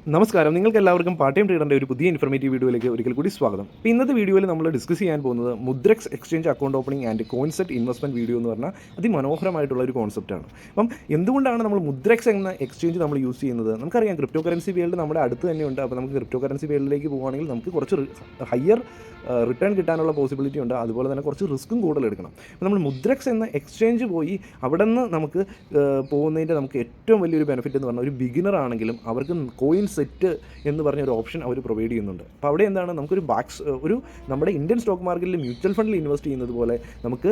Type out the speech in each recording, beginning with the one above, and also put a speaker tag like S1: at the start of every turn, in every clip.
S1: നമസ്കാരം, നിങ്ങൾക്ക് എല്ലാവർക്കും പാർട്ട് ടൈം ട്രേഡറിൻ്റെ ഒരു പുതിയ ഇൻഫർമേറ്റീവ് വീഡിയോയിലേക്ക് ഒരിക്കൽ കൂടി സ്വാഗതം. ഇപ്പോൾ ഇന്നത്തെ വീഡിയോയിൽ നമ്മൾ ഡിസ്കസ് ചെയ്യാൻ പോകുന്നത് Mudrex exchange account opening and coin set investment video എന്ന് പറഞ്ഞാൽ അതിമനോഹരമായിട്ടുള്ള ഒരു കോൺസെപ്റ്റാണ്. അപ്പം എന്തുകൊണ്ടാണ് നമ്മൾ മുദ്രക്സ് എന്ന എക്സ്ചേഞ്ച് നമ്മൾ യൂസ് ചെയ്യുന്നത്? നമുക്കറിയാം ക്രിപ്റ്റോ കറൻസി വേൾഡ് നമ്മുടെ അടുത്ത് തന്നെയുണ്ട്. അപ്പോൾ നമുക്ക് ക്രിപ്റ്റോ കറൻസി വേൾഡിലേക്ക് പോകുകയാണെങ്കിൽ നമുക്ക് കുറച്ച് ഹയർ റിട്ടേൺ കിട്ടാനുള്ള പോസിബിലിറ്റി ഉണ്ട്. അതുപോലെ തന്നെ കുറച്ച് റിസ്ക്കും കൂടുതൽ എടുക്കണം. അപ്പോൾ നമ്മൾ മുദ്രക്സ് എന്ന എക്സ്ചേഞ്ച് പോയി അവിടെ നിന്ന് നമുക്ക് പോകുന്നതിൻ്റെ നമുക്ക് ഏറ്റവും വലിയൊരു ബെനിഫിറ്റ് എന്ന് പറഞ്ഞാൽ ഒരു ബിഗിനർ ആണെങ്കിലും അവർക്ക് കോയിൻ സെറ്റ് എന്ന് പറഞ്ഞ ഒരു ഓപ്ഷൻ അവർ പ്രൊവൈഡ് ചെയ്യുന്നുണ്ട്. അപ്പോൾ അവിടെ എന്താണ് നമുക്കൊരു നമ്മുടെ ഇന്ത്യൻ സ്റ്റോക്ക് മാർക്കറ്റിൽ മ്യൂച്വൽ ഫണ്ടിൽ ഇൻവെസ്റ്റ് ചെയ്യുന്നത് പോലെ നമുക്ക്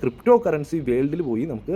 S1: ക്രിപ്റ്റോ കറൻസി വേൾഡിൽ പോയി നമുക്ക്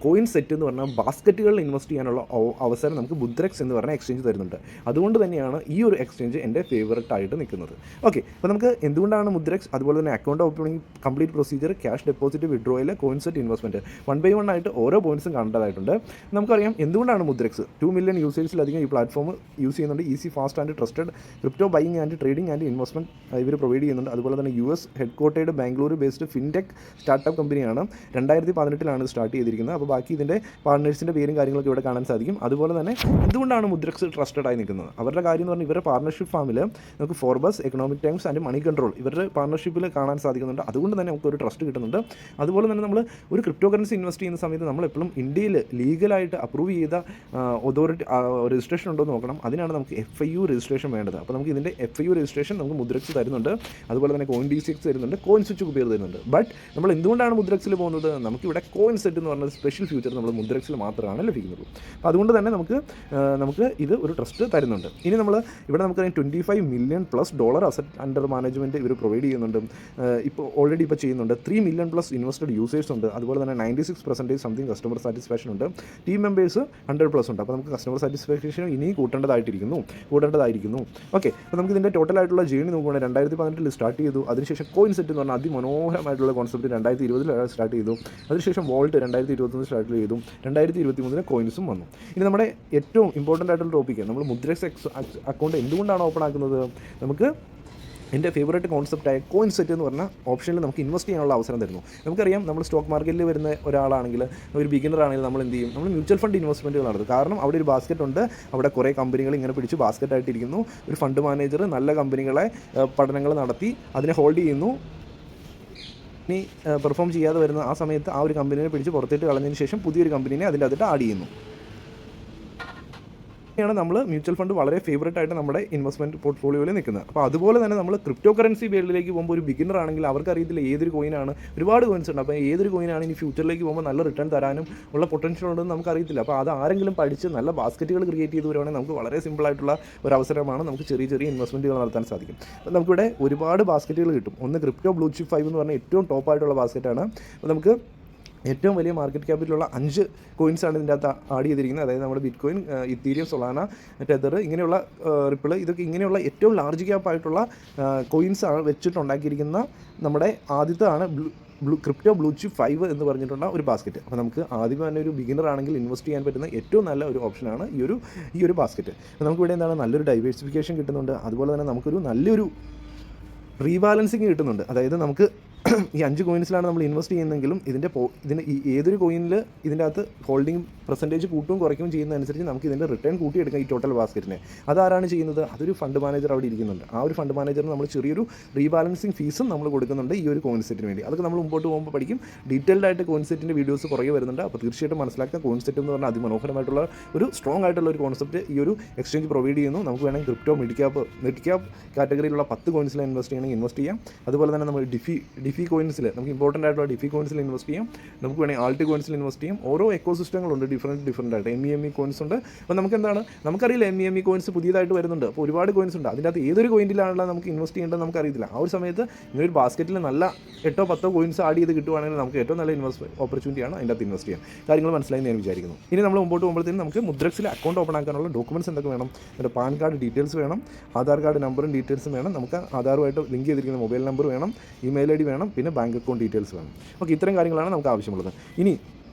S1: കോയിൻ സെറ്റ് എന്ന് പറഞ്ഞാൽ ബാസ്ക്കറ്റുകളിൽ ഇൻവെസ്റ്റ് ചെയ്യാനുള്ള അവസരം നമുക്ക് മുദ്രക്സ് എന്ന് പറഞ്ഞ എക്സ്ചേഞ്ച് തരുന്നുണ്ട്. അതുകൊണ്ട് തന്നെയാണ് ഈ ഒരു എക്സ്ചേഞ്ച് എൻ്റെ ഫേവററ്റ് ആയിട്ട് നിൽക്കുന്നത്. ഓക്കെ, അപ്പോൾ നമുക്ക് എന്തുകൊണ്ടാണ് മുദ്രക്സ്, അതുപോലെ തന്നെ account opening complete procedure, cash deposit, withdrawal, coin set investment 1 by 1 ആയിട്ട് ഓരോ പോയിൻറ്റ്സും കാണേണ്ടതായിട്ടുണ്ട്. നമുക്കറിയാം എന്തുകൊണ്ടാണ് മുദ്രക്സ് 2 million യൂസേഴ്സിലധികം ഈ പ്ലാറ്റ്ഫോം യൂസ് ചെയ്യുന്നുണ്ട്. Easy, fast and trusted crypto buying and trading and investment ഇവർ പ്രൊവൈഡ് ചെയ്യുന്നുണ്ട്. അതുപോലെ തന്നെ US headquartered Bangalore based fintech startup കമ്പനിയാണ്. 2018 സ്റ്റാർട്ട് ചെയ്തിരിക്കുന്നത്. അപ്പോൾ ബാക്കി ഇതിൻ്റെ പാർട്ട്നേഴ്സിൻ്റെ പേരും കാര്യങ്ങളൊക്കെ ഇവിടെ കാണാൻ സാധിക്കും. അതുപോലെ തന്നെ എന്തുകൊണ്ടാണ് മുദ്രക്സ് ട്രസ്റ്റഡ് ആയി നിൽക്കുന്നത്? അവരുടെ കാര്യം എന്ന് പറഞ്ഞാൽ ഇവരുടെ പാർട്ണർഷിപ്പ് ഫാമിൽ നമുക്ക് Forbes, Economic Times and Moneycontrol ഇവരുടെ പാർട്ണർഷിപ്പിൽ കാണാൻ സാധിക്കുന്നുണ്ട്. അതുകൊണ്ട് തന്നെ നമുക്കൊരു ട്രസ്റ്റ് കിട്ടുന്നുണ്ട്. അതുപോലെ തന്നെ നമ്മൾ ഒരു ക്രിപ്റ്റോ കറൻസി ഇൻവെസ്റ്റ് ചെയ്യുന്ന സമയത്ത് നമ്മളെപ്പോഴും ഇന്ത്യയിൽ ലീഗലായിട്ട് അപ്രൂവ് ചെയ്ത അതോറിറ്റി രജിസ്ട്രേഷൻ ഉണ്ടോ എന്ന് നോക്കണം. അതിനാണ് നമുക്ക് FIU രജിസ്ട്രേഷൻ വേണ്ടത്. അപ്പോൾ നമുക്ക് ഇതിൻ്റെ FIU രജിസ്ട്രേഷൻ നമുക്ക് മുദ്രക്സ് തരുന്നുണ്ട്. അതുപോലെ തന്നെ കോയിൻ D6 തരുന്നുണ്ട്, കോയിൻ സ്വിച്ച് കുബേർ തരുന്നുണ്ട്. ബട്ട് നമ്മൾ എന്തുകൊണ്ടാണ് മുദ്രക്സിൽ പോകുന്നത്? നമുക്കിവിടെ കോയിൻ സെറ്റ് എന്ന് പറഞ്ഞ സ്പെഷ്യൽ ഫീച്ചർ നമ്മൾ മുദ്രക്സിൽ മാത്രമാണ് ലഭിക്കുന്നത്. അപ്പോൾ അതുകൊണ്ട് തന്നെ നമുക്ക് ഇത് ഒരു ട്രസ്റ്റ് തരുന്നുണ്ട്. ഇനി ഇവിടെ നമുക്കറിയാം $25 million+ അസറ്റ് അണ്ടർ മാനേജ്മെൻറ്റ് ഇവർ പ്രൊവൈഡ് ചെയ്യുന്നുണ്ട്. ഇപ്പോൾ ഓൾറെഡി ചെയ്യുന്നുണ്ട്. 3 million+ ഇൻവെസ്റ്റഡ് യൂസേഴ്സ് ഉണ്ട്. അതുപോലെ തന്നെ 96% സംതിങ് കസ്റ്റമർ സാറ്റിസ്ഫാക്ഷൻ ഉണ്ട്. ടീം മെമ്പേഴ്സ് 100+ ഉണ്ട്. അപ്പോൾ നമുക്ക് കസ്റ്റമർ സാറ്റിസ്ഫാക്ഷൻ ഇനിയും കൂട്ടേണ്ടതായിരിക്കുന്നു. ഓക്കെ, അപ്പോൾ നമുക്ക് ഇതിൻ്റെ ടോട്ടലായിട്ടുള്ള ജേണി നോക്കുകയാണെങ്കിൽ 2018 സ്റ്റാർട്ട് ചെയ്തു. അതിനുശേഷം കോയിൻ സെറ്റ് എന്ന് പറഞ്ഞാൽ അതിമനോഹരമായിട്ടുള്ള കോൺസെപ്റ്റ് 2020 സ്റ്റാർട്ട് ചെയ്തു. അതിനുശേഷം വോൾട്ട് 2021 സ്റ്റാർട്ട് ചെയ്തു. 2023 കോയിൻസും വന്നു. ഇനി നമ്മുടെ ഏറ്റവും ഇമ്പോർട്ടൻ്റ് ആയിട്ടുള്ള ടോപ്പിക്ക്, നമ്മൾ മുദ്രക്സ് അക്കൗണ്ട് എന്തുകൊണ്ടാണ് ഓപ്പൺ ആക്കുന്നത്? നമുക്ക് എൻ്റെ ഫേവറേറ്റ് കോൺസെപ്റ്റായ കോയിൻ സെറ്റ് എന്ന് പറഞ്ഞ ഓപ്ഷനിൽ നമുക്ക് ഇൻവെസ്റ്റ് ചെയ്യാനുള്ള അവസരം തരുന്നു. നമുക്കറിയാം നമ്മൾ സ്റ്റോക്ക് മാർക്കറ്റിൽ വരുന്ന ഒരാളാണെങ്കിൽ, ഒരു ബിഗിനർ ആണെങ്കിൽ നമ്മൾ എന്ത് ചെയ്യും? നമ്മൾ മ്യൂച്വൽ ഫണ്ട് ഇൻവെസ്റ്റ്മെൻറ്റുകൾ നടത്തും. കാരണം അവിടെ ഒരു ബാസ്ക്കറ്റ് ഉണ്ട്. അവിടെ കുറേ കമ്പനികൾ ഇങ്ങനെ പിടിച്ച് ബാസ്ക്കറ്റായിട്ടിരിക്കുന്നു. ഒരു ഫണ്ട് മാനേജർ നല്ല കമ്പനികളെ പഠനങ്ങൾ നടത്തി അതിനെ ഹോൾഡ് ചെയ്യുന്നു. ഇനി പെർഫോം ചെയ്യാതെ വരുന്ന ആ സമയത്ത് ആ ഒരു കമ്പനിയെ പിടിച്ച് പുറത്തേട്ട് കളഞ്ഞതിന് ശേഷം പുതിയൊരു കമ്പനീനെ അതിൻ്റെ അകത്തിട്ട് ആഡ് ചെയ്യുന്നു. ാണ് നമ്മൾ മ്യൂച്വൽ ഫണ്ട് വളരെ ഫേവറേറ്റ് ആയിട്ട് നമ്മുടെ ഇൻവെസ്റ്റ്മെൻറ്റ് പോർട്ട്ഫോളിയോയിൽ നിൽക്കുന്നത്. അപ്പോൾ അതുപോലെ തന്നെ നമ്മൾ ക്രിപ്റ്റോ കറൻസി വേൾഡിലേക്ക് പോകുമ്പോൾ ഒരു ബിഗിനർ ആണെങ്കിൽ അവർക്കറിയത്തില്ല ഏതൊരു കോയിനാണ്. ഒരുപാട് കോയിൻസ് ഉണ്ട്. അപ്പോൾ ഏതൊരു കോയിനാണ് ഇനി ഫ്യൂച്ചറിലേക്ക് പോകുമ്പോൾ നല്ല റിട്ടേൺ തരാനും ഉള്ള പൊട്ടൻഷ്യൽ ഉണ്ടെന്ന് നമുക്കറിയത്തില്ല. അപ്പോൾ അത് ആരെങ്കിലും പഠിച്ച് നല്ല ബാസ്ക്കറ്റുകൾ ക്രിയേറ്റ് ചെയ്ത് വരുവാണെങ്കിൽ നമുക്ക് വളരെ സിമ്പിളായിട്ടുള്ള ഒരു അവസരമാണ്. നമുക്ക് ചെറിയ ഇൻവെസ്റ്റ്മെൻറ്റുകൾ നടത്താൻ സാധിക്കും. അപ്പോൾ നമുക്കിവിടെ ഒരുപാട് ബാസ്ക്കറ്റുകൾ കിട്ടും. ഒന്ന് ക്രിപ്റ്റോ ബ്ലൂ ചിപ്പ് 5 എന്ന് പറഞ്ഞാൽ ഏറ്റവും ടോപ്പായിട്ടുള്ള ബാസ്ക്കറ്റാണ്. അപ്പോൾ നമുക്ക് ഏറ്റവും വലിയ മാർക്കറ്റ് ക്യാപിറ്റലുള്ള 5 കോയിൻസാണ് ഇതിൻ്റെ അകത്ത് ആഡ് ചെയ്തിരിക്കുന്നത്. അതായത് നമ്മുടെ ബിറ്റ് കോയിൻ, ഇത്തീരിയം, സൊളാന, ടെതർ, ഇങ്ങനെയുള്ള റിപ്പിൾ, ഇതൊക്കെ ഇങ്ങനെയുള്ള ഏറ്റവും ലാർജ് ക്യാപ്പ് ആയിട്ടുള്ള കോയിൻസ് വെച്ചിട്ടുണ്ടാക്കിയിരിക്കുന്ന നമ്മുടെ ആദ്യത്തെയാണ് ക്രിപ്റ്റോ ബ്ലൂ ചിപ്പ് 5 എന്ന് പറഞ്ഞിട്ടുള്ള ഒരു ബാസ്ക്കറ്റ്. അപ്പോൾ നമുക്ക് ആദ്യം തന്നെ ഒരു ബിഗിനർ ആണെങ്കിൽ ഇൻവെസ്റ്റ് ചെയ്യാൻ പറ്റുന്ന ഏറ്റവും നല്ല ഒരു ഓപ്ഷനാണ് ഈ ഒരു ബാസ്ക്കറ്റ്. അപ്പോൾ നമുക്കിവിടെ എന്താണ് നല്ലൊരു ഡൈവേഴ്സിഫിക്കേഷൻ കിട്ടുന്നുണ്ട്. അതുപോലെ തന്നെ നമുക്കൊരു നല്ലൊരു റീബാലൻസിങ് കിട്ടുന്നുണ്ട്. അതായത് നമുക്ക് ഈ 5 കോയിൻസിലാണ് നമ്മൾ ഇൻവെസ്റ്റ് ചെയ്യുന്നതെങ്കിലും ഇതിന് ഏതൊരു കോയിനിൽ ഇതിൻ്റെ അകത്ത് ഹോൾഡിംഗ് പെർസെൻറ്റേജ് കൂട്ടുകയും കുറയ്ക്കുകയും ചെയ്യുന്നതനുസരിച്ച് നമുക്ക് ഇതിൻ്റെ റിട്ടേൺ കൂട്ടിയെടുക്കാം ഈ ടോട്ടൽ ബാസ്ക്കറ്റിനെ. അതാരാണ് ചെയ്യുന്നത്? അതൊരു ഫണ്ട് മാനേജർ അവിടെ ഇരിക്കുന്നുണ്ട്. ആ ഒരു ഫണ്ട് മാനേജറിന് നമ്മൾ ചെറിയൊരു റീബാലൻസിങ് ഫീസും നമ്മൾ കൊടുക്കുന്നുണ്ട് ഈ ഒരു കോയിൻ സെറ്റിന് വേണ്ടി. അതൊക്കെ നമ്മൾ മുമ്പോട്ട് പോകുമ്പോൾ പഠിക്കും. ഡീറ്റെയിൽഡ് ആയിട്ട് കോയിൻ സെറ്റിൻ്റെ വീഡിയോസ് കുറേ വരുന്നുണ്ട്. അപ്പോൾ തീർച്ചയായിട്ടും മനസ്സിലാക്കുക. കോയിൻ സെറ്റ് എന്ന് പറഞ്ഞാൽ അതിമനോഹരമായിട്ടുള്ള ഒരു സ്ട്രോങ് ആയിട്ടുള്ള ഒരു കോൺസെപ്റ്റ് ഈ ഒരു എക്സ്ചേഞ്ച് പ്രൊവൈഡ് ചെയ്യുന്നു. നമുക്ക് വേണമെങ്കിൽ ക്രിപ്റ്റോ, മിഡ് ക്യാപ്പ് കാറ്റഗറിയിലുള്ള 10 കോയിൻസിൽ ഇൻവെസ്റ്റ് ചെയ്യണമെങ്കിൽ ഇൻവെസ്റ്റ് ചെയ്യാം. അതുപോലെ തന്നെ നമ്മൾ ഡിഫി കോയിൻസിൽ നമുക്ക് ഇമ്പോർട്ടൻ്റ് ആയിട്ടുള്ള ഡിഫി കോയിൻസിൽ ഇൻവെസ്റ്റ് ചെയ്യാം. നമുക്ക് വേണമെങ്കിൽ ആൾട്ടി കോയിൻസിൽ ഇൻവെസ്റ്റ് ചെയ്യാം. ഓരോ എക്കോ സിസ്റ്റങ്ങളുണ്ട് ഡിഫറെൻ്റ് ആയിട്ട്. MEME കോയിൻസ് ഉണ്ട്. അപ്പോൾ നമുക്കറിയില്ല MEME കോയിൻസ് പുതിയതായിട്ട് വരുന്നുണ്ട്. അപ്പോൾ ഒരുപാട് കോയിൻസ് ഉണ്ട്. അതിൻ്റെ അകത്ത് ഏതൊരു കോയിനിലാണല്ലോ നമുക്ക് ഇൻവെസ്റ്റ് ചെയ്യേണ്ടത് നമുക്കറിയത്തില്ല. ആ ഒരു സമയത്ത് ഇങ്ങനെ ഒരു ബാസ്ക്കറ്റിൽ നല്ല 8-10 കോയിൻസ് ആഡ് ചെയ്ത് കിട്ടുവാണെങ്കിൽ നമുക്ക് ഏറ്റവും നല്ല ഇൻവെസ്റ്റ് ഓപ്പർച്യൂണിറ്റിയാണ് അതിൻ്റെ അകത്ത് ഇൻവെസ്റ്റ് ചെയ്യാൻ. കാര്യങ്ങൾ മനസ്സിലായി ഞാൻ വിചാരിക്കുന്നു. ഇനി നമ്മൾ മുമ്പോട്ട് പോകുമ്പോഴത്തേക്കും നമുക്ക് മുദ്രക്സിൽ അക്കൗണ്ട് ഓപ്പൺ ആക്കാനുള്ള ഡോക്യുമെൻറ്റ്സ് എന്തൊക്കെ വേണം? നമ്മുടെ പാൻ കാർഡ് ഡീറ്റെയിൽസ് വേണം, ആധാർ കാർഡ് നമ്പറും ഡീറ്റെയിൽസും വേണം, നമുക്ക് ആധാറുമായിട്ട് ലിങ്ക് ചെയ്തിരിക്കുന്ന മൊബൈൽ നമ്പർ വേണം, ഇമെയിൽ ID വേണം, പിന്നെ ബാങ്ക് അക്കൗണ്ട് ഡീറ്റെയിൽസ് വേണം. ഓക്കെ, ഇത്തരം കാര്യങ്ങളാണ് നമുക്ക് ആവശ്യമുള്ളത്. ഇനി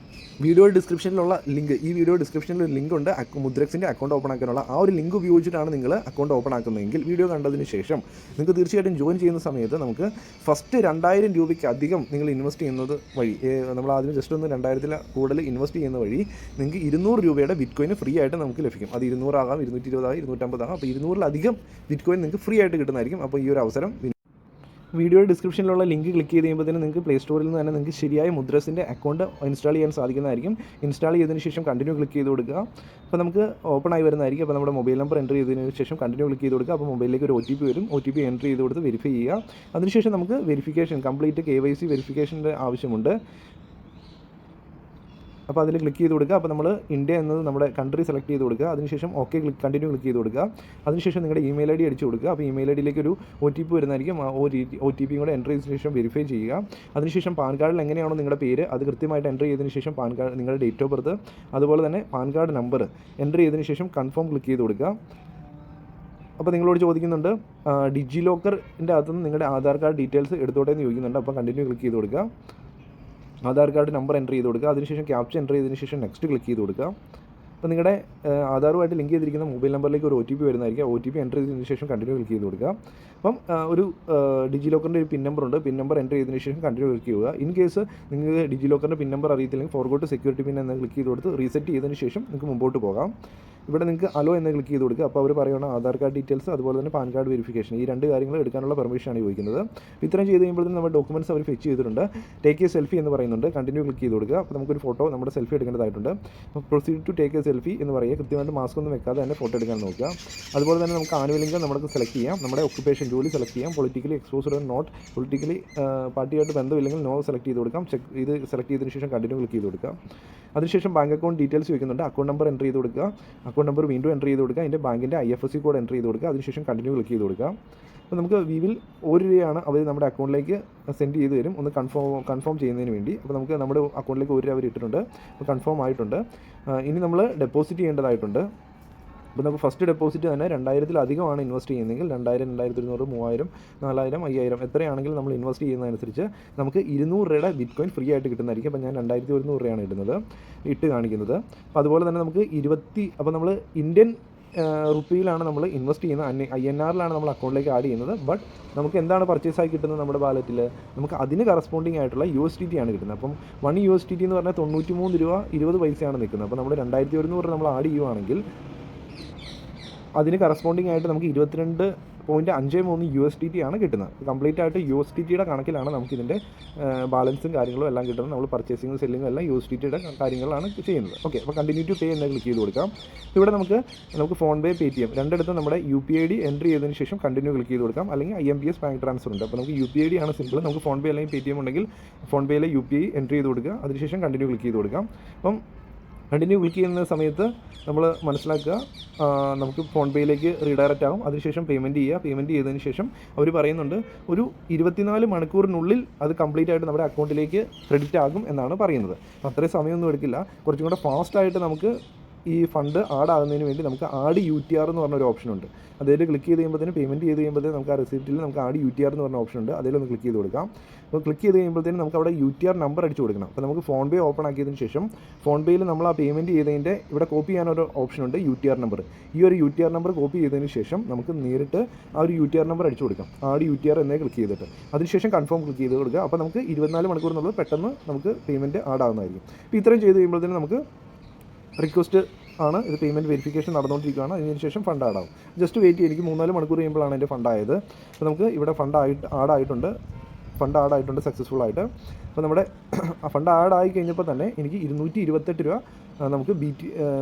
S1: വീഡിയോ ഡിസ്ക്രിപ്ഷനിലുള്ള ലിങ്ക്, ഈ വീഡിയോ ഡിസ്ക്രിപ്ഷനിൽ ഒരു ലിങ്ക് ഉണ്ട് മുദ്രക്സിൻ്റെ അക്കൗണ്ട് ഓപ്പൺ ആക്കാനുള്ള. ആ ഒരു ലിങ്ക് ഉപയോഗിച്ചിട്ടാണ് നിങ്ങൾ അക്കൗണ്ട് ഓപ്പൺ ആക്കുന്നതെങ്കിൽ വീഡിയോ കണ്ടതിന് ശേഷം നിങ്ങൾക്ക് തീർച്ചയായിട്ടും ജോയിൻ ചെയ്യുന്ന സമയത്ത് നമുക്ക് ഫസ്റ്റ് 2000 രൂപയ്ക്ക് അധികം നിങ്ങൾ ഇൻവെസ്റ്റ് ചെയ്യുന്നത് വഴി, നമ്മൾ ആദ്യം ജസ്റ്റ് ഒന്ന് 2000 കൂടുതൽ ഇൻവെസ്റ്റ് ചെയ്യുന്ന വഴി നിങ്ങൾക്ക് 200 രൂപയുടെ ബിറ്റ് കോയിൻ ഫ്രീ ആയിട്ട് നമുക്ക് ലഭിക്കും. അത് 200 ആകാം, 220 ആകാം, 250 ആകാം. അപ്പോൾ 200-ലധികം ബിറ്റ് കോയിൻ നിങ്ങൾക്ക് ഫ്രീ ആയിട്ട് കിട്ടുന്നതായിരിക്കും. അപ്പോൾ ഈ ഒരു അവസരം വീഡിയോ ഡിസ്ക്രിപ്ഷനിലുള്ള ലിങ്ക് ക്ലിക്ക് ചെയ്ത് കഴിയുമ്പോൾ നിങ്ങൾക്ക് പ്ലേ സ്റ്റോറിൽ നിന്ന് തന്നെ നിങ്ങൾക്ക് ശരിയായ മുദ്രസിൻ്റെ അക്കൗണ്ട് ഇൻസ്റ്റാൾ ചെയ്യാൻ സാധിക്കുന്നതായിരിക്കും. ഇൻസ്റ്റാൾ ചെയ്തതിന് ശേഷം കണ്ടിന്യൂ ക്ലിക്ക് ചെയ്ത് കൊടുക്കുക. അപ്പോൾ നമുക്ക് ഓപ്പൺ ആയി വരുന്നതായിരിക്കും. അപ്പോൾ നമ്മുടെ മൊബൈൽ നമ്പർ എൻ്റർ ചെയ്തതിന് ശേഷം കണ്ടിന്യൂ ക്ലിക്ക് ചെയ്ത് കൊടുക്കുക. അപ്പോൾ മൊബൈലിലേക്ക് ഒരു OTP വരും. OTP എൻ്റർ ചെയ്ത് കൊടുത്ത് വെരിഫൈ ചെയ്യുക. അതിനുശേഷം നമുക്ക് വെരിഫിക്കേഷൻ, കംപ്ലീറ്റ് KYC വെരിഫിക്കേഷൻ്റെ ആവശ്യമുണ്ട്. അപ്പോൾ അതിൽ ക്ലിക്ക് ചെയ്ത് കൊടുക്കുക. അപ്പോൾ നമ്മൾ ഇന്ത്യ എന്നത് നമ്മുടെ കൺട്രി സെലക്ട് ചെയ്ത് കൊടുക്കുക. അതിനുശേഷം ഓക്കെ കണ്ടിന്യൂ ക്ലിക്ക് ചെയ്ത് കൊടുക്കുക. അതിനുശേഷം നിങ്ങളുടെ ഇമെയിൽ ID അടിച്ച് കൊടുക്കുക. അപ്പോൾ ഇമെയിൽ IDയിലേക്ക് ഒരു OTP വരുന്നതായിരിക്കും. ആ OTP കൂടെ എൻ്റർ ചെയ്തതിന് ശേഷം വെരിഫൈ ചെയ്യുക. അതിനുശേഷം പാൻ കാർഡിൽ എങ്ങനെയാണോ നിങ്ങളുടെ പേര് അത് കൃത്യമായിട്ട് എൻ്റർ ചെയ്തതിന് ശേഷം പാൻ കാർഡ്, നിങ്ങളുടെ ഡേറ്റ് ഓഫ് ബർത്ത്, അതുപോലെ തന്നെ പാൻ കാർഡ് നമ്പർ എൻ്റർ ചെയ്തതിന് ശേഷം കൺഫേം ക്ലിക്ക് ചെയ്ത് കൊടുക്കുക. അപ്പോൾ നിങ്ങളോട് ചോദിക്കുന്നുണ്ട് ഡിജി ലോക്കറിൻ്റെ അകത്തുനിന്ന് നിങ്ങളുടെ ആധാർ കാർഡ് ഡീറ്റെയിൽസ് എടുത്തോട്ടെ എന്ന് ചോദിക്കുന്നുണ്ട്. അപ്പോൾ കണ്ടിന്യൂ ക്ലിക്ക് ചെയ്ത് കൊടുക്കുക. ആധാർ കാർഡ് നമ്പർ എൻ്റർ ചെയ്ത് കൊടുക്കുക. അതിനുശേഷം ക്യാപ്ച എൻ്റർ ചെയ്തതിന് ശേഷം നെക്സ്റ്റ് ക്ലിക്ക് ചെയ്ത് കൊടുക്കുക. അപ്പോൾ നിങ്ങളുടെ ആധാറുമായിട്ട് ലിങ്ക് ചെയ്തിരിക്കുന്ന മൊബൈൽ നമ്പറിലേക്ക് ഒരു OTP വരുന്നതായിരിക്കും. OTP എൻ്റർ ചെയ്തതിന് ശേഷം കണ്ടിന്യൂ ക്ലിക്ക് ചെയ്ത് കൊടുക്കുക. അപ്പം ഒരു ഡിജി ലോക്കറിൻ്റെ ഒരു പിൻ നമ്പർ ഉണ്ട്. പിൻ നമ്പർ എൻ്റർ ചെയ്തതിന് ശേഷം കണ്ടിന്യൂ ക്ലിക്ക് ചെയ്യുക. ഇൻ കേസ് നിങ്ങൾക്ക് ഡിജി ലോക്കറിൻ്റെ പിൻ നമ്പർ അറിയത്തില്ലെങ്കിൽ ഫോർഗോട്ട് സെക്യൂരിറ്റി പിൻ എന്ന് ക്ലിക്ക് ചെയ്ത് കൊടുത്ത് റീസെറ്റ് ചെയ്തതിന് ശേഷം നിങ്ങൾക്ക് മുമ്പോട്ട് പോകാം. ഇവിടെ നിങ്ങൾക്ക് അലോ എന്ന് ക്ലിക്ക് ചെയ്ത് കൊടുക്കുക. അപ്പോൾ അവർ പറയുന്ന ആധാർ കാർഡ് ഡീറ്റെയിൽസ് അതുപോലെ തന്നെ പാൻ കാർഡ് വെരിഫിക്കേഷൻ, ഈ 2 കാര്യങ്ങൾ എടുക്കാനുള്ള പെർമിഷനാണ് ചോദിക്കുന്നത്. ഇത്രയും ചെയ്ത് കഴിയുമ്പോഴത്തേക്കും നമ്മുടെ ഡോക്യുമെൻറ്റ്സ് അവർ ഫെച്ച് ചെയ്തിട്ടുണ്ട്. ടേക്ക് എ സെൽഫി എന്ന് പറയുന്നുണ്ട്. കണ്ടിന്യൂ ക്ലിക്ക് ചെയ്ത് കൊടുക്കുക. അപ്പോൾ നമുക്കൊരു ഫോട്ടോ നമ്മുടെ സെൽഫി എടുക്കേണ്ടതായിട്ടുണ്ട്. Proceed to take a selfie എന്ന് പറയുക. കൃത്യമായിട്ട് മാസ്ക് ഒന്നും വെക്കാതെ തന്നെ ഫോട്ടോ എടുക്കാൻ നോക്കുക. അതുപോലെ തന്നെ നമുക്ക് ആനുവൽ ഇൻകം നമുക്ക് സെലക്ട് ചെയ്യാം. നമ്മുടെ ഒക്യുപ്പേഷൻ, ജോലി സെലക്ട് ചെയ്യാം. പൊളിറ്റിക്കലി എക്സ്പോസ്ഡ് നോട്ട്, പൊളിറ്റിക്കലി പാർട്ടിയായിട്ട് ബന്ധമില്ലെങ്കിൽ നോ സെലക്ട് ചെയ്ത് കൊടുക്കാം. ഇത് സെലക്ട് ചെയ്തതിന് ശേഷം കണ്ടിന്യൂ ക്ലിക്ക് ചെയ്ത് കൊടുക്കുക. അതിനുശേഷം ബാങ്ക് അക്കൗണ്ട് ഡീറ്റെയിൽസ് ചോദിക്കുന്നുണ്ട്. അക്കൗണ്ട് നമ്പർ എൻ്റർ ചെയ്ത് കൊടുക്കുക. അക്കൗണ്ട് നമ്പർ വീണ്ടും എൻ്റർ ചെയ്ത് കൊടുക്കുക. അതിൻ്റെ ബാങ്കിൻ്റെ IFSC കോഡ് എൻ്റർ ചെയ്ത് കൊടുക്കുക. അതിനുശേഷം കണ്ടിന്യൂ ക്ലിക്ക് ചെയ്ത് കൊടുക്കുക. അപ്പോൾ നമുക്ക് വിവിൽ 1 രൂപയാണ് അവർ നമ്മുടെ അക്കൗണ്ടിലേക്ക് സെൻഡ് ചെയ്ത് തരും, ഒന്ന് കൺഫേം ചെയ്യുന്നതിന് വേണ്ടി. അപ്പോൾ നമുക്ക് നമ്മുടെ അക്കൗണ്ടിലേക്ക് 1 രൂപ അവർ ഇട്ടിട്ടുണ്ട്. അപ്പോൾ കൺഫേം ആയിട്ടുണ്ട്. ഇനി നമ്മൾ ഡെപ്പോസിറ്റ് ചെയ്യേണ്ടതായിട്ടുണ്ട്. അപ്പോൾ നമുക്ക് ഫസ്റ്റ് ഡെപ്പോസിറ്റ് തന്നെ 2000-ലധികമാണ് ഇൻവെസ്റ്റ് ചെയ്യുന്നതെങ്കിൽ 2000, 2200, 3000, 4000, 5000 എത്രയാണെങ്കിലും നമ്മൾ ഇൻവെസ്റ്റ് ചെയ്യുന്നതനുസരിച്ച് നമുക്ക് 200 രൂപയുടെ ബിറ്റ് കോയിൻ ഫ്രീ ആയിട്ട് കിട്ടുന്നതായിരിക്കും. അപ്പോൾ ഞാൻ 2100 രൂപയാണ് ഇട്ട് കാണിക്കുന്നത്. അപ്പോൾ അതുപോലെ തന്നെ നമുക്ക് അപ്പോൾ നമ്മൾ ഇന്ത്യൻ റുപ്പിയിലാണ് നമ്മൾ ഇൻവെസ്റ്റ് ചെയ്യുന്നത്, INR-ലാണ് നമ്മൾ അക്കൗണ്ടിലേക്ക് ആഡ് ചെയ്യുന്നത്. ബട്ട് നമുക്ക് എന്താണ് പർച്ചേസ് ആയി കിട്ടുന്നത് നമ്മുടെ വാലറ്റിൽ, നമുക്ക് അതിന് കറസ്പോണ്ടിങ് ആയിട്ടുള്ള USDT ആണ് കിട്ടുന്നത്. അപ്പം 1 USDT എന്ന് പറഞ്ഞാൽ 93 രൂപ 20 പൈസയാണ് നിൽക്കുന്നത്. അപ്പോൾ നമ്മൾ 2100 നമ്മൾ ആഡ് ചെയ്യുവാണെങ്കിൽ അതിന് കറസ്പോണ്ടിങ് ആയിട്ട് നമുക്ക് 22.53 USDT ആണ് കിട്ടുന്നത്. കംപ്ലീറ്റ് ആയിട്ട് USDTയുടെ കണക്കിലാണ് നമുക്കിതിൻ്റെ ബാലൻസും കാര്യങ്ങളും എല്ലാം കിട്ടുന്നത്. നമ്മൾ പർച്ചേസിങ്ങും സെല്ലിങ്ങും എല്ലാം USDTയുടെ കാര്യങ്ങളാണ് ചെയ്യുന്നത്. ഓക്കെ, അപ്പോൾ കണ്ടിന്യൂ ടു പേ എന്ന് ക്ലിക്ക് ചെയ്ത് കൊടുക്കാം. ഇവിടെ നമുക്ക് ഫോൺ പേ, Paytm രണ്ടിടത്തും നമ്മുടെ UPI ID എൻ്റർ ചെയ്തതിന് ശേഷം കണ്ടിന്യൂ ക്ലിക്ക് ചെയ്ത് കൊടുക്കാം. അല്ലെങ്കിൽ IMPS ബാങ്ക് ട്രാൻസ്ഫർ ഉണ്ട്. അപ്പോൾ നമുക്ക് UPI ID ആണ് സിമ്പിൾ. നമുക്ക് ഫോൺ പേ അല്ലെങ്കിൽ Paytm ഉണ്ടെങ്കിൽ ഫോൺ പേയിലെ UPI എൻ്റർ ചെയ്ത് കൊടുക്കുക. അതിനുശേഷം കണ്ടിന്യൂ ക്ലിക്ക് ചെയ്ത് കൊടുക്കാം. അപ്പം കണ്ടിന്യൂ ക്ലിക്ക് ചെയ്യുന്ന സമയത്ത് നമ്മൾ മനസ്സിലാക്കുക നമുക്ക് ഫോൺ പേയിലേക്ക് റീഡയറക്റ്റ് ആകും. അതിനുശേഷം പേയ്മെൻറ്റ് ചെയ്തതിന് ശേഷം അവർ പറയുന്നുണ്ട് ഒരു 24 മണിക്കൂറിനുള്ളിൽ അത് കംപ്ലീറ്റ് ആയിട്ട് നമ്മുടെ അക്കൗണ്ടിലേക്ക് ക്രെഡിറ്റ് ആകും എന്നാണ് പറയുന്നത്. അത്രയും സമയമൊന്നും എടുക്കില്ല. കുറച്ചും കൂടെ ഫാസ്റ്റായിട്ട് നമുക്ക് ഈ ഫണ്ട് ആഡ് ആകുന്നതിന് വേണ്ടി നമുക്ക് ആഡ് UTR എന്ന് പറഞ്ഞൊരു ഓപ്ഷനുണ്ട്. അതിൽ ക്ലിക്ക് ചെയ്ത് കഴിയുമ്പോഴത്തേന് പേയ്മെൻറ്റ് ചെയ്ത് കഴിയുമ്പോഴത്തേന് നമുക്ക് ആ റെസിപ്റ്റിൽ നമുക്ക് ആഡ് UTR എന്ന് പറഞ്ഞ ഓപ്ഷൻ ഉണ്ട്. അതിലൊന്ന് ക്ലിക്ക് ചെയ്ത് കൊടുക്കാം. അപ്പോൾ ക്ലിക്ക് ചെയ്ത് കഴിയുമ്പോഴത്തേന് നമുക്ക് അവിടെ UTR നമ്പർ അടിച്ച് കൊടുക്കണം. അപ്പോൾ നമുക്ക് ഫോൺ പേ ഓപ്പൺ ആക്കിയതിന് ശേഷം ഫോൺ പേയിൽ നമ്മൾ ആ പേയ്മെൻറ്റ് ചെയ്തതിൻ്റെ ഇവിടെ കോപ്പി ചെയ്യാനൊരു ഓപ്ഷൻ ഉണ്ട്, UTR നമ്പർ. ഈ ഒരു UTR നമ്പർ കോപ്പി ചെയ്തതിന് ശേഷം നമുക്ക് നേരിട്ട് ആ ഒരു UTR നമ്പർ അടിച്ച് കൊടുക്കാം. ആഡ് UTR എന്നേ ക്ലിക്ക് ചെയ്തിട്ട് അതിനുശേഷം കൺഫേം ക്ലിക്ക് ചെയ്ത് കൊടുക്കുക. അപ്പോൾ നമുക്ക് 24 മണിക്കൂറിനുള്ളിൽ പെട്ടെന്ന് നമുക്ക് പേയ്മെൻറ്റ് ആഡ് ആകുന്നതായിരിക്കും. അപ്പോൾ ഇത്രയും ചെയ്ത് കഴിയുമ്പോഴത്തേന് നമുക്ക് റിക്വസ്റ്റ് ആണ്, ഇത് പേയ്മെൻറ്റ് വെരിഫിക്കേഷൻ നടന്നുകൊണ്ടിരിക്കുകയാണ്. അതിനുശേഷം ഫണ്ട് ആഡാവും. ജസ്റ്റ് വെയിറ്റ് ചെയ്യും. എനിക്ക് 3-4 മണിക്കൂർ കഴിയുമ്പോഴാണ് എൻ്റെ ഫണ്ട് ആയത്. അപ്പോൾ നമുക്ക് ഇവിടെ ഫണ്ട് ആഡായിട്ടുണ്ട് സക്സസ്ഫുൾ ആയിട്ട്. അപ്പോൾ നമ്മുടെ ഫണ്ട് ആയി കഴിഞ്ഞപ്പോൾ തന്നെ എനിക്ക് 228 രൂപ നമുക്ക്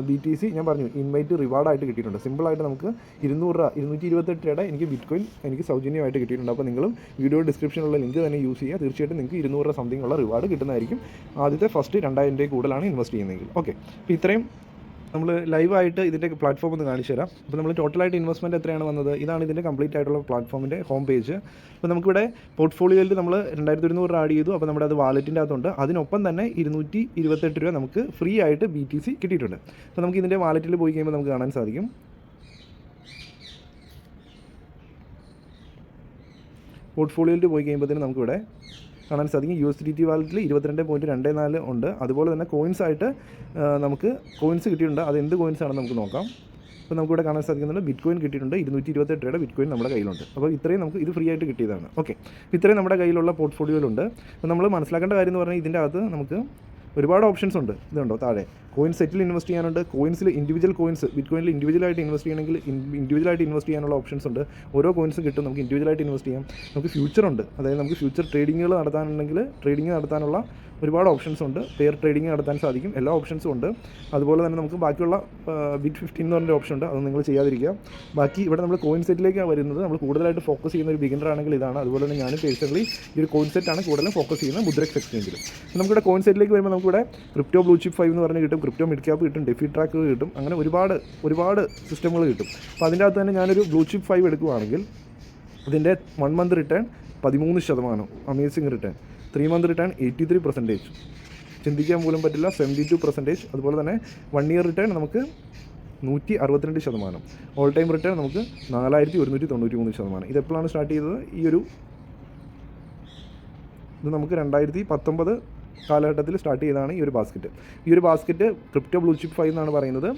S1: BTC ഞാൻ പറഞ്ഞു ഇൻവൈറ്റ് റിവാർഡായിട്ട് കിട്ടിയിട്ടുണ്ട്. സിമ്പിളായിട്ട് നമുക്ക് 200 രൂപ 228 രൂപയുടെ എനിക്ക് ബിറ്റ് കോയിൻ എനിക്ക് സൗജന്യമായിട്ട് കിട്ടിയിട്ടുണ്ട്. അപ്പോൾ നിങ്ങളും വീഡിയോ ഡിസ്ക്രിപ്ഷനിലുള്ള ലിങ്ക് തന്നെ യൂസ് ചെയ്യുക. തീർച്ചയായിട്ടും നിങ്ങൾക്ക് 200 രൂപ സംതിങ് ഉള്ള റിവാർഡ് കിട്ടുന്നതായിരിക്കും. ആദ്യത്തെ ഫസ്റ്റ് 2000 രൂപ കൂടുതലാണ് ഇൻവെസ്റ്റ് ചെയ്യുന്നതെങ്കിൽ. ഓക്കെ, അപ്പോൾ ഇത്രയും നമ്മൾ ലൈവായിട്ട് ഇതിൻ്റെ പ്ലാറ്റ്ഫോം ഒന്ന് കാണിച്ചു തരാം. അപ്പോൾ നമ്മൾ ടോട്ടലായിട്ട് ഇൻവെസ്റ്റ്മെൻറ്റ് എത്രയാണ് വന്നത്, ഇതാണ് ഇതിൻ്റെ കംപ്ലീറ്റ് ആയിട്ടുള്ള പ്ലാറ്റ്ഫോമിൻ്റെ ഹോം പേജ്. അപ്പോൾ നമുക്കിവിടെ പോർട്ട്ഫോളിയോയിൽ നമ്മൾ 2200 ആഡ് ചെയ്തു. അപ്പോൾ നമ്മുടെ അത് വാലറ്റിൻ്റെ അകത്തുണ്ട്. അതിനൊപ്പം തന്നെ 228 രൂപ നമുക്ക് ഫ്രീ ആയിട്ട് BTC കിട്ടിയിട്ടുണ്ട്. അപ്പോൾ നമുക്ക് ഇതിൻ്റെ വാലറ്റിൽ പോയി കഴിയുമ്പോൾ നമുക്ക് കാണാൻ സാധിക്കും. പോർട്ട്ഫോളിയോയിൽ പോയി കഴിയുമ്പോഴത്തേനും നമുക്കിവിടെ കാണാൻ സാധിക്കും. USDT വാലറ്റിൽ 22.24 ഉണ്ട്. അതുപോലെ തന്നെ കോയിൻസ് ആയിട്ട് നമുക്ക് കോയിൻസ് കിട്ടിയിട്ടുണ്ട്. അത് എന്ത് കോയിൻസ് ആണെന്ന് നമുക്ക് നോക്കാം. അപ്പോൾ നമുക്കിവിടെ കാണാൻ സാധിക്കുന്നുണ്ട് ബിറ്റ് കോയിൻ കിട്ടിയിട്ടുണ്ട്. 228 രൂപയുടെ ബിറ്റ് കോയിൻ നമ്മുടെ കയ്യിലുണ്ട്. അപ്പോൾ ഇത്രയും നമുക്ക് ഇത് ഫ്രീ ആയിട്ട് കിട്ടിയതാണ്. ഓക്കെ, ഇത്രയും നമ്മുടെ കയ്യിലുള്ള പോർട്ട്ഫോളിയോയിലുണ്ട്. അപ്പോൾ നമ്മൾ മനസ്സിലാക്കേണ്ട കാര്യം എന്ന് പറഞ്ഞാൽ ഇതിൻ്റെ അകത്ത് നമുക്ക് ഒരുപാട് ഓപ്ഷൻസ് ഉണ്ട്. ഇതുണ്ടോ താഴെ കോയിൻ സെറ്റിൽ ഇൻവെസ്റ്റ് ചെയ്യാനുണ്ട്. കോയിൻസിൽ ഇൻഡിവിജ്വൽ കോയിൻസ് ബിറ്റ് കോയിനിൽ ഇൻഡിവിജ്വലായിട്ട് ഇൻവെസ്റ്റ് ചെയ്യണമെങ്കിൽ ഇൻഡിവിജ്വലായിട്ട് ഇൻവെസ്റ്റ് ചെയ്യാനുള്ള ഓപ്ഷൻസ് ഉണ്ട്. ഓരോ കോയിൻസും കിട്ടും, നമുക്ക് ഇൻഡിവിജ്വലായിട്ട് ഇൻവെസ്റ്റ് ചെയ്യാം. നമുക്ക് ഫ്യൂച്ചർ ഉണ്ട്, അതായത് നമുക്ക് ഫ്യൂച്ചർ ട്രേഡിങ്ങുകൾ നടത്താനുണ്ടെങ്കിൽ ട്രേഡിംഗ് നടത്താനുള്ള ഒരുപാട് ഓപ്ഷൻസ് ഉണ്ട്. പെയർ ട്രേഡിംഗ് നടത്താൻ സാധിക്കും, എല്ലാ ഓപ്ഷൻസും ഉണ്ട്. അതുപോലെ തന്നെ നമുക്ക് ബാക്കിയുള്ള ബിറ്റ് 15 എന്ന് പറഞ്ഞൊരു ഓപ്ഷൻ ഉണ്ട്, അത് നിങ്ങൾ ചെയ്യാതിരിക്കുക. ബാക്കി ഇവിടെ നമ്മൾ കോയിൻ സെറ്റിലേക്കാണ് വരുന്നത്. നമ്മൾ കൂടുതലായിട്ട് ഫോക്കസ് ചെയ്യുന്ന ഒരു ബിഗിനർ ആണെങ്കിൽ ഇതാണ്. അതുപോലെ തന്നെ ഞാനും പേഴ്സണലി ഈ ഒരു കോയിൻ സെറ്റാണ് കൂടുതലും ഫോക്കസ് ചെയ്യുന്നത് മുദ്രക്സ് എക്സ്ചേഞ്ചിൽ. നമുക്കിവിടെ കോയിൻ സെറ്റിലേക്ക് വരുമ്പോൾ നമുക്കിവിടെ ക്രിപ്റ്റോ ബ്ലൂ ചിപ്പ് 5 എന്ന് പറഞ്ഞ് കിട്ടും, ക്രിപ്റ്റോ മിഡ് ക്യാപ്പ് കിട്ടും, ഡെഫി ട്രാക്ക് കിട്ടും, അങ്ങനെ ഒരുപാട് സിസ്റ്റങ്ങൾ കിട്ടും. അപ്പോൾ അതിൻ്റെ അകത്ത് തന്നെ ഞാനൊരു ബ്ലൂ ചിപ്പ് 5 എടുക്കുകയാണെങ്കിൽ ഇതിൻ്റെ 1 month return 13%, amazing return. 3 month return 83%, ചിന്തിക്കാൻ പോലും പറ്റില്ല 72%. അതുപോലെ തന്നെ 1 ഇയർ റിട്ടേൺ നമുക്ക് 162%, ഓൾ ടൈം റിട്ടേൺ നമുക്ക് 4193%. ഇതെപ്പോഴാണ് സ്റ്റാർട്ട് ചെയ്തത്? ഇത് നമുക്ക് 2019 കാലഘട്ടത്തിൽ സ്റ്റാർട്ട് ചെയ്തതാണ് ഈ ഒരു ബാസ്ക്കറ്റ്. ക്രിപ്റ്റോ ബ്ലൂ ചിപ്പ് 5 എന്നാണ് പറയുന്നത്.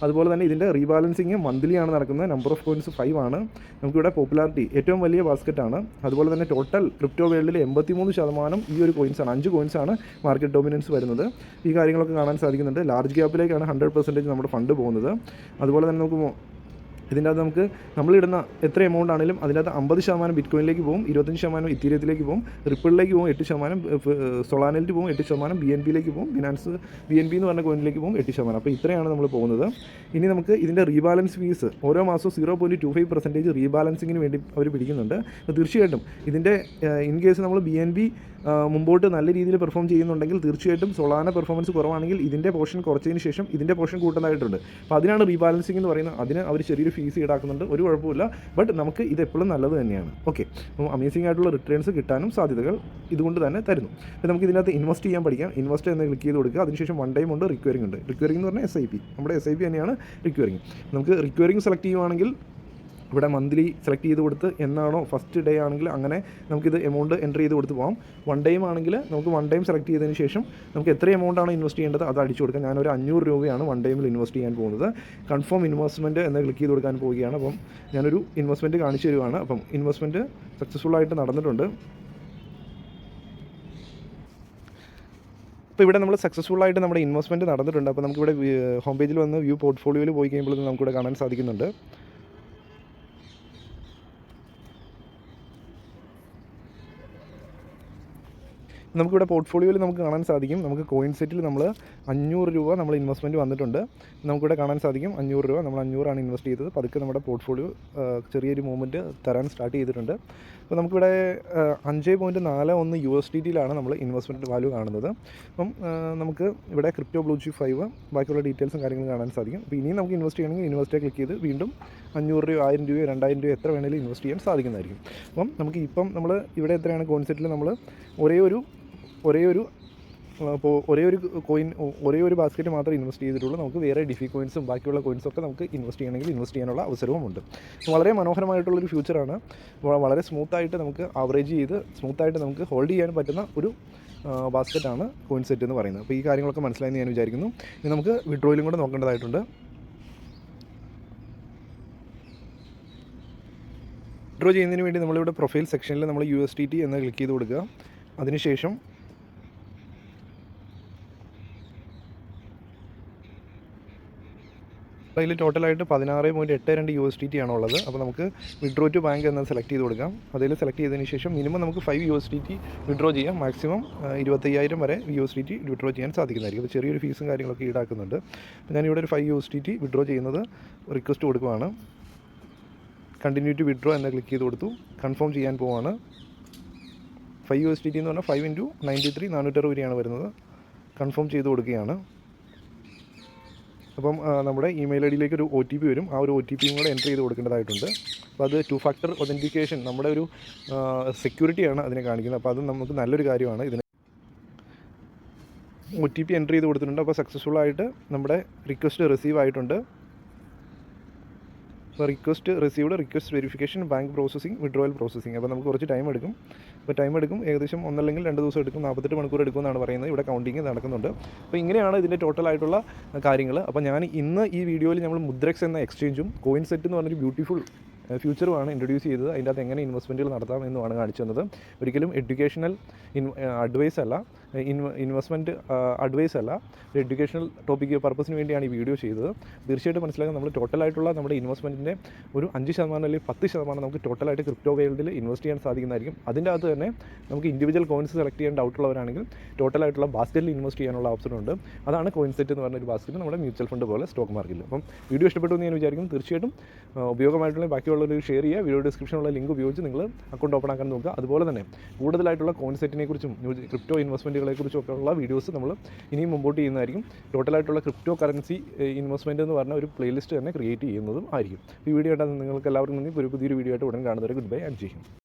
S1: അതുപോലെ തന്നെ ഇതിൻ്റെ റീബാലൻസിങ് മന്ത്ലി ആണ് നടക്കുന്നത്. നമ്പർ ഓഫ് കോയിൻസ് 5 ആണ്. നമുക്കിവിടെ പോപ്പുലാരിറ്റി ഏറ്റവും വലിയ ബാസ്ക്കറ്റാണ്. അതുപോലെ തന്നെ ടോട്ടൽ ക്രിപ്റ്റോ വേൾഡിൽ 83% ഈ ഒരു കോയിൻസാണ്. 5 കോയിൻസാണ് മാർക്കറ്റ് ഡൊമിനൻസ് വരുന്നത്. ഈ കാര്യങ്ങളൊക്കെ കാണാൻ സാധിക്കുന്നുണ്ട്. ലാർജ് ക്യാപ്പിലേക്കാണ് 100% നമ്മുടെ ഫണ്ട് പോകുന്നത്. അതുപോലെ തന്നെ നമുക്ക് ഇതിൻ്റെ അകത്ത് നമുക്ക് നമ്മളിടുന്ന എത്ര എമൗണ്ട് ആണെങ്കിലും അതിനകത്ത് 50% ബിറ്റ് കോയിനിലേക്ക് പോകും, 25% ഇത്തീരിയത്തിലേക്ക് പോകും, റിപ്പിളിലേക്ക് പോകും 8%, സൊളാനയിലേക്ക് പോകും 8%, BNBയിലേക്ക് പോകും, ബിനാൻസ് BNB എന്ന് പറഞ്ഞ കോയിനിലേക്ക് പോകും 8%. അപ്പോൾ ഇത്രയാണ് നമ്മൾ പോകുന്നത്. ഇനി നമുക്ക് ഇതിൻ്റെ റീബാലൻസ് ഫീസ് ഓരോ മാസവും 0.25% റീബാലൻസിങ്ങിന് വേണ്ടി അവർ പിടിക്കുന്നുണ്ട്. അപ്പോൾ തീർച്ചയായിട്ടും ഇതിൻ്റെ ഇൻ കേസ് നമ്മൾ BNB മുമ്പോട്ട് നല്ല രീതിയിൽ പെർഫോം ചെയ്യുന്നുണ്ടെങ്കിൽ തീർച്ചയായിട്ടും സൊളാന പെർഫോമൻസ് കുറവാണെങ്കിൽ ഇതിൻ്റെ പോർഷൻ കുറച്ചതിന് ശേഷം ഇതിൻ്റെ പോർഷൻ കൂട്ടുന്നതായിട്ടുണ്ട്. അപ്പോൾ അതിനാണ് റീബാലൻസിംഗ് എന്ന് പറയുന്നത്. അതിന് അവർ ചെറിയൊരു ഫീസ് ഈടാക്കുന്നുണ്ട്, ഒരു കുഴപ്പമില്ല. ബട്ട് നമുക്ക് ഇത് എപ്പോഴും നല്ലത് തന്നെയാണ്. ഓക്കെ, അപ്പോൾ അമേസിംഗ് ആയിട്ടുള്ള റിട്ടേൺസ് കിട്ടാനും സാധ്യതകൾ ഇതുകൊണ്ട് തന്നെ തരുന്നു. അപ്പോൾ നമുക്ക് ഇതിനകത്ത് ഇൻവെസ്റ്റ് ചെയ്യാൻ പഠിക്കാം. ഇൻവെസ്റ്റ് എന്ന് ക്ലിക്ക് ചെയ്ത് കൊടുക്കുക. അതിനുശേഷം 1 ടൈം ഉണ്ട്, റിക്വയറിംഗ് ഉണ്ട്. റിക്വയറിംഗ് എന്ന് പറഞ്ഞാൽ SIP, നമ്മുടെ SIP തന്നെയാണ് റിക്വയറിംഗ്. നമുക്ക് റിക്വയറിംഗ് സെലക്ട് ചെയ്യുവാണെങ്കിൽ ഇവിടെ മന്ത്ലി സെലക്ട് ചെയ്ത് കൊടുത്ത് എന്നാണോ ഫസ്റ്റ് ഡേ ആണെങ്കിൽ അങ്ങനെ നമുക്കിത് എമൗണ്ട് എൻ്റർ ചെയ്ത് കൊടുത്ത് പോകാം. 1 ടൈം ആണെങ്കിൽ നമുക്ക് 1 ടൈം സെലക്ട് ചെയ്തതിന് ശേഷം നമുക്ക് എത്ര എമൗണ്ടാണ് ഇൻവെസ്റ്റ് ചെയ്യേണ്ടത് അത് അടിച്ചു കൊടുക്കാം. ഞാനൊരു 500 രൂപയാണ് 1 ടൈമിൽ ഇൻവെസ്റ്റ് ചെയ്യാൻ പോകുന്നത്. കൺഫേം ഇൻവെസ്റ്റ്മെൻറ്റ് എന്ന് ക്ലിക്ക് ചെയ്ത് കൊടുക്കാൻ പോവുകയാണ്. അപ്പം ഞാനൊരു ഇൻവെസ്റ്റ്മെൻറ്റ് കാണിച്ചു തരുവാണ്. അപ്പം ഇൻവെസ്റ്റ്മെൻറ്റ് സക്സസ്ഫുള്ളായിട്ട് നടന്നിട്ടുണ്ട്. അപ്പോൾ ഇവിടെ നമ്മൾ സക്സസ്ഫുള്ളായിട്ട് നമ്മുടെ ഇൻവെസ്റ്റ്മെൻറ്റ് നടന്നിട്ടുണ്ട്. അപ്പോൾ നമുക്കിവിടെ ഹോം പേജിൽ വന്ന് വ്യൂ പോർട്ട്ഫോളിയോയിൽ പോയി കഴിയുമ്പോൾ നമുക്കിവിടെ കാണാൻ സാധിക്കുന്നുണ്ട്. നമുക്കിവിടെ പോർട്ട്ഫോളിയോയിൽ നമുക്ക് കാണാൻ സാധിക്കും. നമുക്ക് കോയിൻ സെറ്റിൽ നമ്മൾ 500 രൂപ നമ്മൾ ഇൻവെസ്റ്റ്മെൻറ്റ് വന്നിട്ടുണ്ട്. നമുക്കിവിടെ കാണാൻ സാധിക്കും 500 രൂപ നമ്മൾ 500 ഇൻവെസ്റ്റ് ചെയ്തത്. പതുക്കെ നമ്മുടെ പോർട്ട്ഫോളിയോ ചെറിയൊരു മൂവ്മെൻറ്റ് തരാൻ സ്റ്റാർട്ട് ചെയ്തിട്ടുണ്ട്. അപ്പോൾ നമുക്കിവിടെ 5.41 USDTയിലാണ് നമ്മൾ ഇൻവെസ്റ്റ്മെൻറ്റ് വാല്യൂ കാണുന്നത്. അപ്പം നമുക്ക് ഇവിടെ ക്രിപ്റ്റോ ബ്ലൂ ചിപ്പ് 5 ബാക്കിയുള്ള ഡീറ്റെയിൽസും കാര്യങ്ങളും കാണാൻ സാധിക്കും. അപ്പോൾ ഇനിയും നമുക്ക് ഇൻവെസ്റ്റ് ചെയ്യണമെങ്കിൽ ഇൻവെസ്റ്റ് ക്ലിക്ക് ചെയ്ത് വീണ്ടും 500 രൂപ 1000 രൂപയോ 2000 രൂപയോ എത്ര വേണമെങ്കിലും ഇൻവെസ്റ്റ് ചെയ്യാൻ സാധിക്കുന്നതായിരിക്കും. അപ്പം നമുക്ക് ഇപ്പം നമ്മൾ ഇവിടെ എത്രയാണ് കോയിൻ സെറ്റിൽ നമ്മൾ ഒരേ ഒരു ബാസ്ക്കറ്റ് മാത്രമേ ഇൻവെസ്റ്റ് ചെയ്തിട്ടുള്ളൂ. നമുക്ക് വേറെ ഡിഫി കോയിൻസും ബാക്കിയുള്ള കോയിൻസൊക്കെ നമുക്ക് ഇൻവെസ്റ്റ് ചെയ്യണമെങ്കിൽ ഇൻവെസ്റ്റ് ചെയ്യാനുള്ള അവസരവുമുണ്ട്. വളരെ മനോഹരമായിട്ടുള്ളൊരു ഫ്യൂച്ചറാണ്. വളരെ സ്മൂത്തായിട്ട് നമുക്ക് ആവറേജ് ചെയ്ത് സ്മൂത്തായിട്ട് നമുക്ക് ഹോൾഡ് ചെയ്യാൻ പറ്റുന്ന ഒരു ബാസ്ക്കറ്റാണ് കോയിൻ സെറ്റ് എന്ന് പറയുന്നത്. അപ്പോൾ ഈ കാര്യങ്ങളൊക്കെ മനസ്സിലായെന്ന് ഞാൻ വിചാരിക്കുന്നു. ഇനി നമുക്ക് വിഡ്രോയിലും കൂടെ നോക്കേണ്ടതായിട്ടുണ്ട്. വിഡ്രോ ചെയ്യുന്നതിന് വേണ്ടി നമ്മളിവിടെ പ്രൊഫൈൽ സെക്ഷനിൽ നമ്മൾ USDT എന്ന് ക്ലിക്ക് ചെയ്ത് കൊടുക്കുക. അതിനുശേഷം അതിൽ ടോട്ടലായിട്ട് 16.82 USDT ആണുള്ളത്. അപ്പോൾ നമുക്ക് വിഡ്രോ ടു ബാങ്ക് എന്നത് സെലക്ട് ചെയ്ത് കൊടുക്കാം. അതിൽ സെലക്ട് ചെയ്തതിന് ശേഷം മിനിമം നമുക്ക് 5 USDT വിഡ്രോ ചെയ്യാം. മാക്സിമം 25,000 വരെ USDT വിഡ്രോ ചെയ്യാൻ സാധിക്കുന്നതായിരിക്കും. അപ്പോൾ ചെറിയൊരു ഫീസും കാര്യങ്ങളൊക്കെ ഈടാക്കുന്നുണ്ട്. അപ്പോൾ ഞാനിവിടെ ഒരു 5 USDT വിഡ്രോ ചെയ്യുന്നത് റിക്വസ്റ്റ് കൊടുക്കുവാണ്. കണ്ടിന്യൂ ടു വിഡ്രോ എന്ന് ക്ലിക്ക് ചെയ്ത് കൊടുത്തു. കൺഫേം ചെയ്യാൻ പോവാണ്. 5 USDT എന്ന് പറഞ്ഞാൽ 5 × 93 460 രൂപയാണ് വരുന്നത്. കൺഫേം ചെയ്ത് കൊടുക്കുകയാണ്. അപ്പം നമ്മുടെ ഇമെയിൽ ഐഡിയിലേക്ക് ഒരു OTP വരും. ആ ഒരു OTPയും കൂടെ എൻ്റർ ചെയ്ത് കൊടുക്കേണ്ടതായിട്ടുണ്ട്. അപ്പോൾ അത് 2 ഫാക്ടർ ഒതൻറ്റിക്കേഷൻ നമ്മുടെ ഒരു സെക്യൂരിറ്റിയാണ് അതിനെ കാണിക്കുന്നത്. അപ്പോൾ അത് നമുക്ക് നല്ലൊരു കാര്യമാണ്. ഇതിന് OTP എൻ്റർ ചെയ്ത് കൊടുത്തിട്ടുണ്ട്. അപ്പോൾ സക്സസ്ഫുള്ളായിട്ട് നമ്മുടെ റിക്വസ്റ്റ് റിസീവ് ആയിട്ടുണ്ട്. അപ്പോൾ request verification, bank processing, withdrawal processing. അപ്പോൾ നമുക്ക് കുറച്ച് ടൈം എടുക്കും. ഏകദേശം 1 അല്ലെങ്കിൽ 2 ദിവസം എടുക്കും, 48 മണിക്കൂർ എടുക്കുമെന്നാണ് പറയുന്നത്. ഇവിടെ കൗണ്ടിങ് നടക്കുന്നുണ്ട്. അപ്പോൾ ഇങ്ങനെയാണ് ഇതിൻ്റെ ടോട്ടലായിട്ടുള്ള കാര്യങ്ങൾ. അപ്പോൾ ഞാൻ ഇന്ന് ഈ വീഡിയോയിൽ നമ്മൾ മുദ്രക്സ് എന്ന എക്സ്ചേഞ്ചും കോയിൻസെറ്റ് എന്ന് പറഞ്ഞൊരു ബ്യൂട്ടിഫുൾ ഫ്യൂച്ചറുമാണ് ഇൻട്രൊഡ്യൂസ് ചെയ്തത്. അതിൻ്റെ അകത്ത് എങ്ങനെ ഇൻവെസ്റ്റ്മെൻറ്റുകൾ നടത്താം എന്നുമാണ് കാണിച്ചു തന്നത്. ഒരിക്കലും എഡ്യൂക്കേഷണൽ അഡ്വൈസ് അല്ല, ഇൻവെസ്റ്റ്മെൻറ്റ് അഡ്വൈസ് അല്ല, ഒരു എഡ്യൂക്കേഷണൽ ടോപ്പിക്ക് പർപ്പസിന് വേണ്ടിയാണ് ഈ വീഡിയോ ചെയ്തത്. തീർച്ചയായിട്ടും മനസ്സിലാക്കാൻ നമ്മൾ ടോട്ടലായിട്ടുള്ള നമ്മുടെ ഇൻവെസ്റ്റ്മെൻറ്റിൻ്റെ ഒരു 5% അല്ലെങ്കിൽ 10% നമുക്ക് ടോട്ടലായിട്ട് ക്രിപ്റ്റോ വേൾഡിൽ ഇൻവെസ്റ്റ് ചെയ്യാൻ സാധിക്കുന്നതായിരിക്കും. അതിൻ്റെ അകത്ത് തന്നെ നമുക്ക് ഇൻഡിവിജ്വൽ കോയിൻസ് സെലക്ട് ചെയ്യാൻ ഡൗട്ടുള്ളവരാണെങ്കിൽ ടോട്ടലായിട്ടുള്ള ബാസ്ക്കറ്റിൽ ഇൻവെസ്റ്റ് ചെയ്യാനുള്ള ഓപ്ഷനുണ്ട്. അതാണ് കോയിൻസെറ്റ് എന്ന് പറഞ്ഞൊരു ബാസ്ക്കറ്റ് നമ്മുടെ മ്യൂച്വൽ ഫണ്ട് പോലെ സ്റ്റോക്ക് മാർക്കറ്റിൽ. അപ്പം വീഡിയോ ഇഷ്ടപ്പെട്ടു എന്ന് ഞാൻ വിചാരിക്കും. തീർച്ചയായിട്ടും ഉപയോഗമായിട്ടുള്ള ബാക്കിയുള്ളവർ ഷെയർ ചെയ്യുക. വീഡിയോ ഡിസ്ക്രിപ്ഷനുള്ള ലിങ്ക് ഉപയോഗിച്ച് നിങ്ങൾ അക്കൗണ്ട് ഓപ്പൺ ആക്കാൻ നോക്കുക. അതുപോലെ തന്നെ കൂടുതലായിട്ടുള്ള കോയിൻസെറ്റിനെ കുറിച്ചും ക്രിപ്റ്റോ ഇൻവെസ്റ്റ്മെൻറ്റുകളെ കുറിച്ചും ഒക്കെയുള്ള വീഡിയോസ് നമ്മൾ ഇനിയും മുമ്പോട്ട് ചെയ്യുന്നതായിരിക്കും. ടോട്ടലായിട്ടുള്ള ക്രിപ്റ്റോ കറൻസി ഇൻവെസ്റ്റ്മെൻറ്റ് എന്ന് പറഞ്ഞ ഒരു പ്ലേലിസ്റ്റ് തന്നെ ക്രിയേറ്റ് ചെയ്യുന്നതും ആയിരിക്കും. ഈ വീഡിയോ കണ്ടാൽ നിങ്ങൾക്ക് എല്ലാവർക്കും നന്ദി. പുതിയൊരു വീഡിയോ ആയിട്ട് ഉടൻ കാണുന്നവരെ goodbye and Jai Hind.